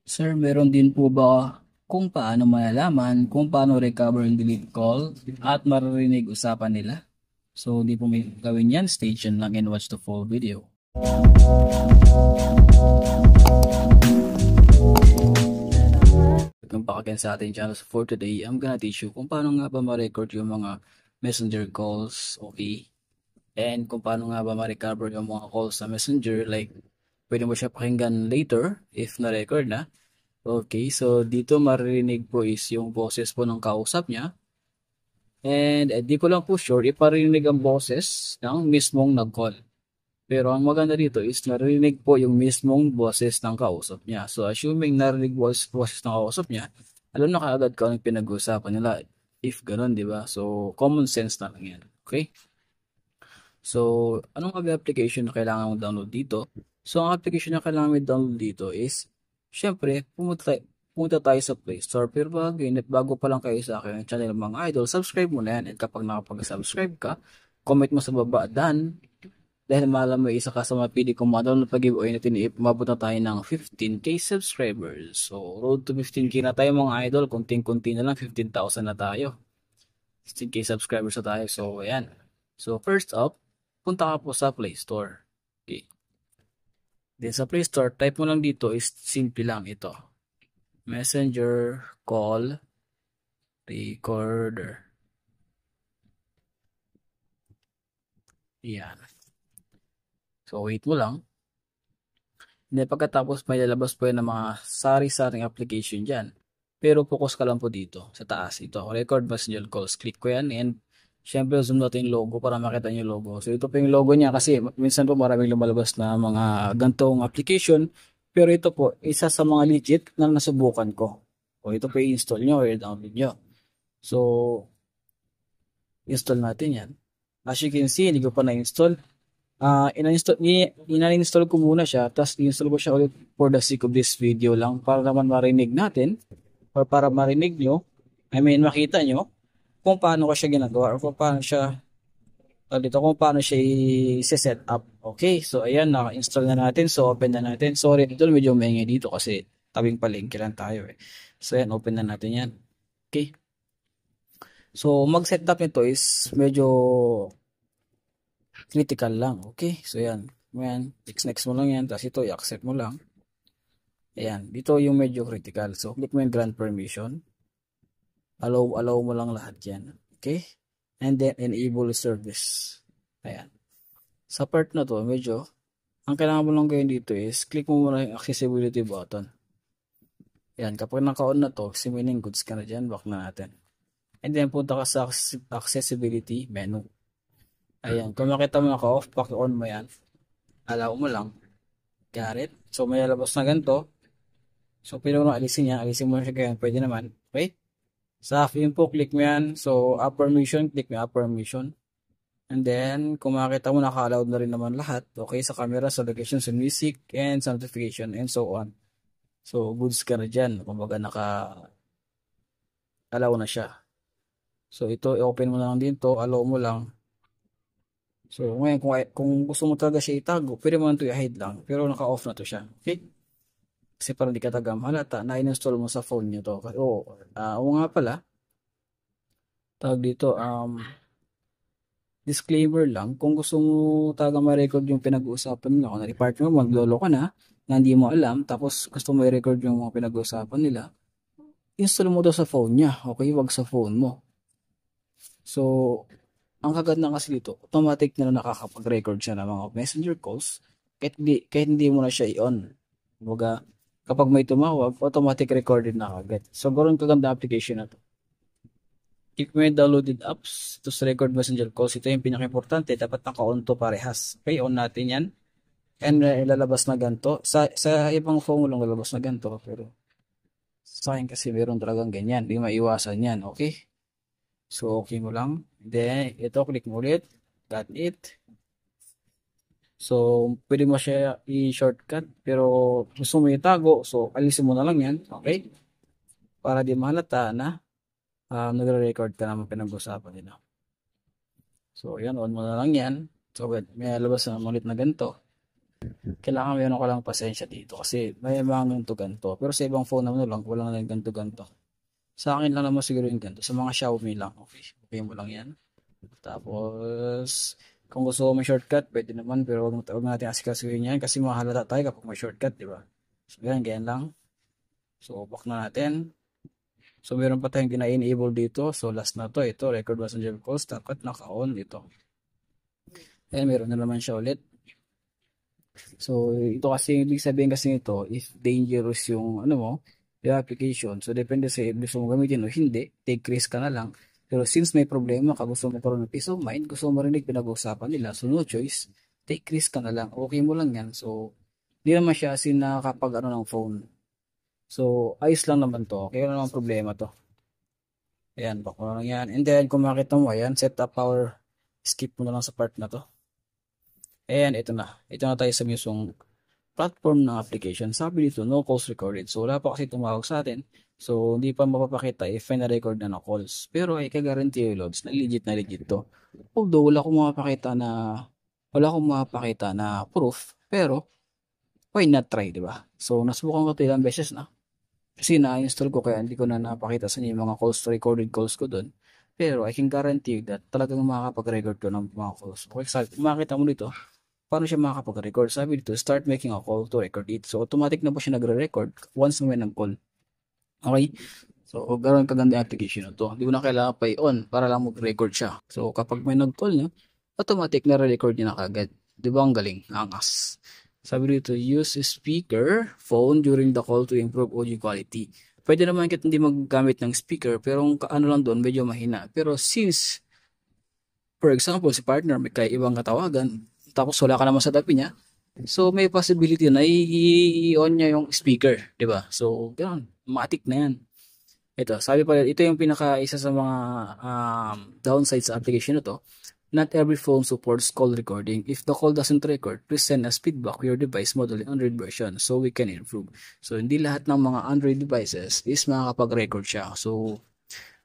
Sir, meron din po ba kung paano malalaman kung paano recover yung delete call at maririnig usapan nila? So, di po may gawin yan. Stay tuned lang and watch the full video. Welcome back again sa ating channel. So for today, I'm gonna teach you kung paano nga ba ma-record yung mga messenger calls, okay? And kung paano nga ba ma-recover yung mga calls sa messenger, like, pwede mo siya pakinggan later if na-record na. Okay, so dito maririnig po is yung boses po ng kausap niya. And di ko lang po sure iparinig ang boses ng mismong nag-call. Pero ang maganda dito is narinig po yung mismong boses ng kausap niya. So assuming narinig boses ng kausap niya, alam na kaagad kung anong pinag-uusapan nila. If ganun, di ba? So common sense na lang yan. Okay? So, anong application na kailangan mong download dito? So, ang application na kailangan mong download dito is, syempre, pumunta tayo sa Play Store. Pero bago pa lang kayo sa akin ng channel mga idol, subscribe mo na yan. At kapag nakapag-subscribe ka, comment mo sa baba, done. Dahil malam mo isa ka sa mga pili kong ma-download pag-giveaway natin, umabot na tayo ng 15k subscribers. So, road to 15k na tayo mga idol. Kunting-kunti na lang, 15,000 na tayo. 15k subscribers na tayo. So, ayan. So, first up, punta ka po sa Play Store. Okay. Then sa Play Store, type mo lang dito is simple lang ito. Messenger Call Recorder. Yan. So, wait mo lang. Then pagkatapos may lalabas po yan ng mga sari-saring application dyan. Pero focus ka lang po dito sa taas. Ito, Record Messenger Calls. Click ko yan and syempre, zoom natin yung logo para makita nyo yung logo. So, ito po yung logo niya kasi minsan po maraming lumalabas na mga gantong application. Pero ito po, isa sa mga legit na nasubukan ko. O ito po i-install nyo or i-download nyo. So, install natin yan. As you can see, hindi ko pa na-install. Ina-install ko muna siya, tapos i-install ko siya ulit for the sake of this video lang para naman marinig natin or para marinig nyo, makita nyo kung paano ko siya ginagawa or kung paano siya kung paano siya i-set up. Okay, so ayan, naka-install na natin. So open na natin. Sorry, ito medyo maingay dito kasi tabing palengke lang tayo eh. So ayan, open na natin yan. Okay. So mag-set up nito is medyo critical lang. Okay, so ayan. Ayan, next mo lang yan. Tapos ito, i-accept mo lang. Ayan, dito yung medyo critical. So click mo yung grant permission. Allow mo lang lahat yan. Okay? And then, enable service. Ayan. Sa part na to, medyo, ang kailangan mo lang gawin dito is, click mo muna yung accessibility button. Ayan, kapag naka-on na to, meaning goods ka na dyan, back na natin. And then, punta ka sa accessibility menu. Ayan, kung makita mo naka-off, paki-on mo yan. Allow mo lang. Got it? So, may lalabas na ganito. So, pwede mo na alisin yan. Alisin mo na siya ganyan. Pwede naman. Okay? Sa info, click mo yan. So, app permission, click mo app permission. And then, kung makita mo, naka-allowed na rin naman lahat. Okay, sa camera, sa location, sa music, and sa notification, and so on. So, goods ka na dyan. Kumbaga, naka-allow na siya. So, ito, i-open mo na lang din to. Allow mo lang. So, ngayon, kung gusto mo talaga siya itago, pwede mo lang ito i-hide lang. Pero naka-off na to siya. Okay? Kasi parang di ka tagam halata, na-install mo sa phone nyo to. Oo nga pala. Tawag dito, disclaimer lang, kung gusto mo talaga ma-record yung pinag-uusapan nila, kung na-partner mo, maglolo ka na hindi mo alam, tapos gusto mo i-record yung mga pinag-uusapan nila, install mo to sa phone niya, okay? Wag sa phone mo. So, ang kaganda kasi dito, automatic na nakakapag-record siya ng mga messenger calls, kahit hindi mo na siya i-on. Kumbaga, kapag may tumawag, automatic recorded na agad. So, ganoon kaganda application na to. Click mo yung downloaded apps to sa record messenger calls. Ito yung pinaka-importante. Dapat naka-on to parehas. Okay, on natin yan. And ilalabas na ganito. Sa ibang phone mo lang lalabas na ganito. Pero sa akin kasi meron talagang ganyan. Hindi maiwasan yan. Okay? So, okay mo lang. Then, ito, click mo ulit. Got it. So, pwede mo siya i-shortcut. Pero gusto mo itago. So, alisin mo na lang yan. Okay? Para di mahalata na nagre-record ka naman pinag-usapan nila. So, yan, on mo na lang yan. So, may labas na ulit na ganito. Kailangan meron ka lang pasensya dito kasi may mga ganto-ganto. Pero sa ibang phone naman lang, wala na ganto-ganto. Sa akin lang naman siguro yung ganito. Sa mga Xiaomi lang. Okay. Okay mo lang yan. Tapos, kung gusto mo may shortcut, pwede naman. Pero wag natin asikasuhin yan kasi mahalata tayo kapag may shortcut, di ba? So, ganyan lang. So, back na natin. So, meron pa tayong gina-enable dito. So, last na to. Ito, record messenger calls. Dapat naka-on ito. Ayan, meron na naman siya ulit. So, ito kasi, ibig sabihin kasi ito, if dangerous yung, ano mo, yung application. So, depende sa gusto mo gamitin o hindi, take risk ka na lang. Pero since may problema ka, gusto mo karoon ng peace of mind, gusto mo marinig pinag-uusapan nila, so no choice, take risk ka na lang. Okay mo lang yan. So, hindi naman siya as in nakakapag ano ng phone. So, ayos lang naman to. Okay, wala naman problema to. Ayan, bako lang yan. And then, kung makita mo, ayan, set up power, skip mo na lang sa part na to. Ayan, ito na. Ito na tayo sa mismong platform ng application. Sabi dito, no calls recorded. So, wala pa kasi tumawag sa atin. So, hindi pa mapapakita if may na-record na calls. Pero, ay kagaranti yung loads na legit to. Although, wala akong mapakita na proof. Pero, why not try, di ba? So, nasubukan ko ito ilang beses na. Kasi na-install ko kaya hindi ko na napakita sa inyo yung mga calls, recorded calls ko doon. Pero, I can guarantee you that talagang makakapag-record ko ng mga calls. For example, kung makita mo dito, paano siya makakapag-record? Sabi dito, start making a call to record it. So, automatic na po siya nagre-record once na may nag-call. Okay? So, ganoon kaganda yung application na to. Hindi mo na kailangan pa i-on para lang mag-record siya. So, kapag may nag-call niya, automatic na re-record niya na kagad. Di ba ang galing? Angas. Sabi dito, use speaker phone during the call to improve audio quality. Pwede naman kahit hindi maggamit ng speaker, pero ano lang doon, medyo mahina. Pero since, for example, si partner may kay ibang katawagan, tapos wala ka naman sa tabi niya, so may possibility na i-on niya yung speaker, di ba? So, ganoon, matik na yan. Ito, sabi pa, ito yung isa sa mga downsides sa application na to. Not every phone supports call recording. If the call doesn't record, please send us feedback with your device model in Android version so we can improve. So, hindi lahat ng mga Android devices is makakapag-record siya. So,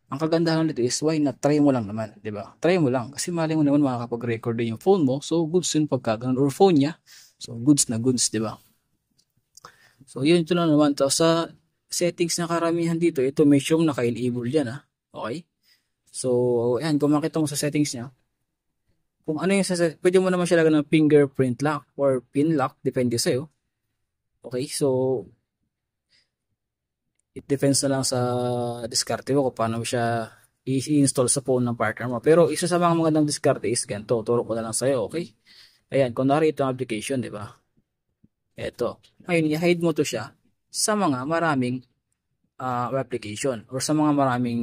ang kagandahan nito is why not try mo lang naman, 'di ba? Try mo lang kasi mali mo naman makakapag-record din yung phone mo. So goods yun pagka ganun or phone niya. So goods na goods, 'di ba? So yun ito lang naman to sa settings na karamihan dito. Ito may show naka-enable diyan ah. Okay? So ayan, kung makita mo sa settings niya, kung ano yung pwede mo naman siya lagyan ng fingerprint lock or pin lock depende sa iyo. Okay? So it depends na lang sa diskarte mo kung paano mo siya i-install sa phone ng partner mo. Pero isa sa mga magandang diskarte is ganito. Turo ko na lang sa'yo, okay? Ayan, kunwari ito ang application, di ba? Ito. Ngayon, i-hide mo to siya sa mga maraming application or sa mga maraming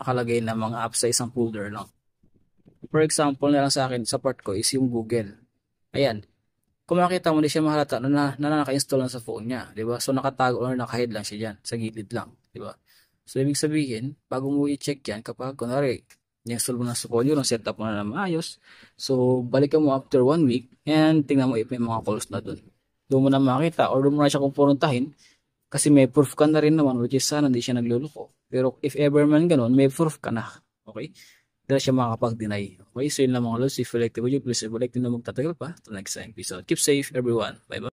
nakalagay na mga apps sa isang folder lang. For example na lang sa akin, sa part ko is yung Google. Ayan, kung makita mo, hindi siya mahalata na naka-install lang sa phone niya, di ba? So, nakatago or naka-hide lang siya dyan, sa gilid lang, di ba? So, ibig sabihin, bago mo i-check yan, kapag, kunwari, i-install mo na sa phone, yung setup mo na maayos, so, balikan mo after 1 week, and tingnan mo if may mga calls na dun. Doon mo na makita, or doon mo na siya kumprontahin, kasi may proof ka na rin naman, which is sana hindi siya nagluloko. Pero, if ever man ganun, may proof ka na, okay? Dahil siya makakapag-deny. Okay, so yun lang mga lods. If you like the video, please like din na magtatagal pa. Till next time. Peace out. Keep safe, everyone. Bye-bye.